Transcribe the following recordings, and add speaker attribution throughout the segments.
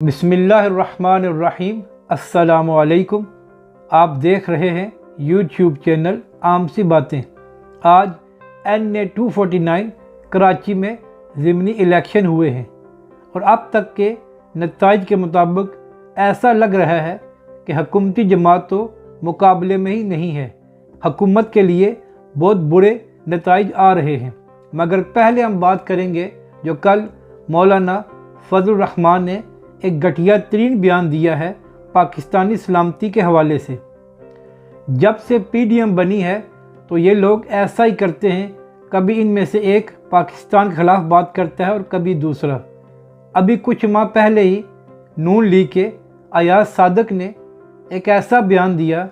Speaker 1: बिस्मिल्लाहिर्रहमानिर्रहीम। अस्सलामु अलैकुम। आप देख रहे हैं यूट्यूब चैनल आम सी बातें। आज NA 249 कराची में ज़मनी इलेक्शन हुए हैं और अब तक के नताइज के मुताबिक ऐसा लग रहा है कि हुकूमती जमात तो मुकाबले में ही नहीं है। हुकूमत के लिए बहुत बुरे नताइज आ रहे हैं। मगर पहले हम बात करेंगे जो कल मौलाना अलरहमन ने एक घटिया तरीन बयान दिया है पाकिस्तानी सलामती के हवाले से। जब से PDM बनी है तो ये लोग ऐसा ही करते हैं, कभी इनमें से एक पाकिस्तान के ख़िलाफ़ बात करता है और कभी दूसरा। अभी कुछ माह पहले ही नून लीग के अयाज सादक ने एक ऐसा बयान दिया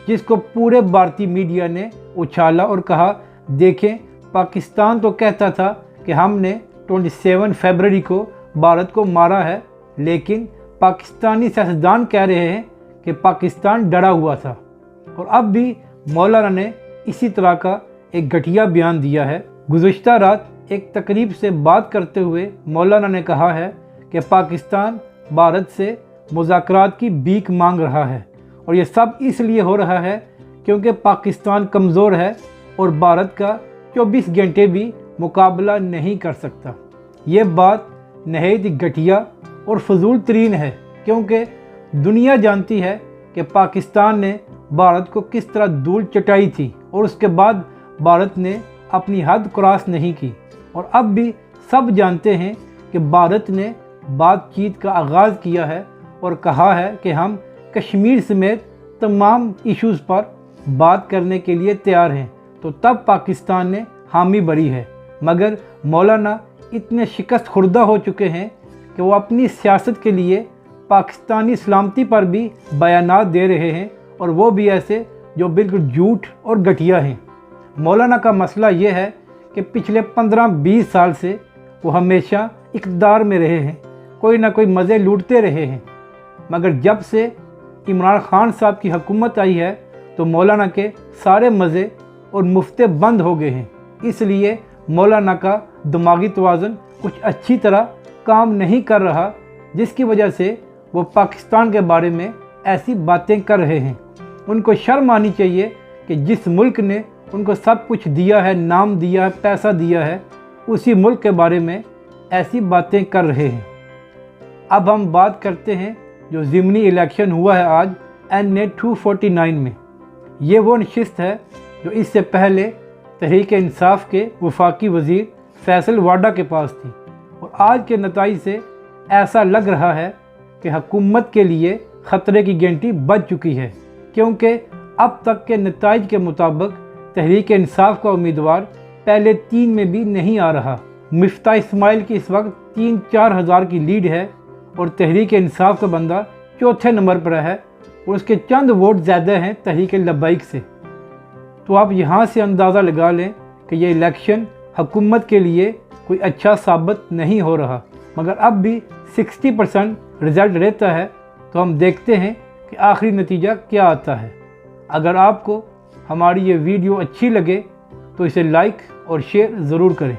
Speaker 1: जिसको पूरे भारतीय मीडिया ने उछाला और कहा, देखें पाकिस्तान तो कहता था कि हमने 27 फरवरी को भारत को मारा है, लेकिन पाकिस्तानी सियासतदान कह रहे हैं कि पाकिस्तान डरा हुआ था। और अब भी मौलाना ने इसी तरह का एक घटिया बयान दिया है। गुज़श्ता रात एक तकरीब से बात करते हुए मौलाना ने कहा है कि पाकिस्तान भारत से मुज़ाकरात की भीख मांग रहा है और ये सब इसलिए हो रहा है क्योंकि पाकिस्तान कमज़ोर है और भारत का 24 घंटे भी मुकाबला नहीं कर सकता। ये बात नहायत घटिया और फजूल तरीन है, क्योंकि दुनिया जानती है कि पाकिस्तान ने भारत को किस तरह धूल चटाई थी और उसके बाद भारत ने अपनी हद क्रॉस नहीं की। और अब भी सब जानते हैं कि भारत ने बातचीत का आगाज़ किया है और कहा है कि हम कश्मीर समेत तमाम इश्यूज़ पर बात करने के लिए तैयार हैं। तो तब पाकिस्तान ने हामी भरी है। मगर मौलाना इतने शिकस्त खुर्दा हो चुके हैं कि वो अपनी सियासत के लिए पाकिस्तानी सलामती पर भी बयानात दे रहे हैं, और वो भी ऐसे जो बिल्कुल झूठ और घटिया हैं। मौलाना का मसला ये है कि पिछले 15-20 साल से वो हमेशा इक़्तिदार में रहे हैं, कोई ना कोई मज़े लूटते रहे हैं। मगर जब से इमरान खान साहब की हुकूमत आई है तो मौलाना के सारे मज़े और मुफ्ते बंद हो गए हैं। इसलिए मौलाना का दिमागी तवाज़ुन कुछ अच्छी तरह काम नहीं कर रहा, जिसकी वजह से वो पाकिस्तान के बारे में ऐसी बातें कर रहे हैं। उनको शर्म आनी चाहिए कि जिस मुल्क ने उनको सब कुछ दिया है, नाम दिया है, पैसा दिया है, उसी मुल्क के बारे में ऐसी बातें कर रहे हैं। अब हम बात करते हैं जो ज़मनी इलेक्शन हुआ है आज NA 249 में। ये वो नशिस्त है जो इससे पहले तहरीक इंसाफ के वफाकी वज़ीर फैसल वाडा के पास थी। और आज के नताइज से ऐसा लग रहा है कि हुकूमत के लिए खतरे की घंटी बज चुकी है, क्योंकि अब तक के नताइज के मुताबिक तहरीक इंसाफ का उम्मीदवार पहले 3 में भी नहीं आ रहा। मिफ्ता इस्माइल की इस वक्त 3-4 हज़ार की लीड है और तहरीक इंसाफ का बंदा चौथे नंबर पर है और उसके चंद वोट ज़्यादा हैं तहरीक लब्बाइक से। तो आप यहाँ से अंदाज़ा लगा लें कि ये इलेक्शन हुकूमत के लिए कोई अच्छा साबित नहीं हो रहा। मगर अब भी 60% रिज़ल्ट रहता है, तो हम देखते हैं कि आखिरी नतीजा क्या आता है। अगर आपको हमारी ये वीडियो अच्छी लगे तो इसे लाइक और शेयर ज़रूर करें।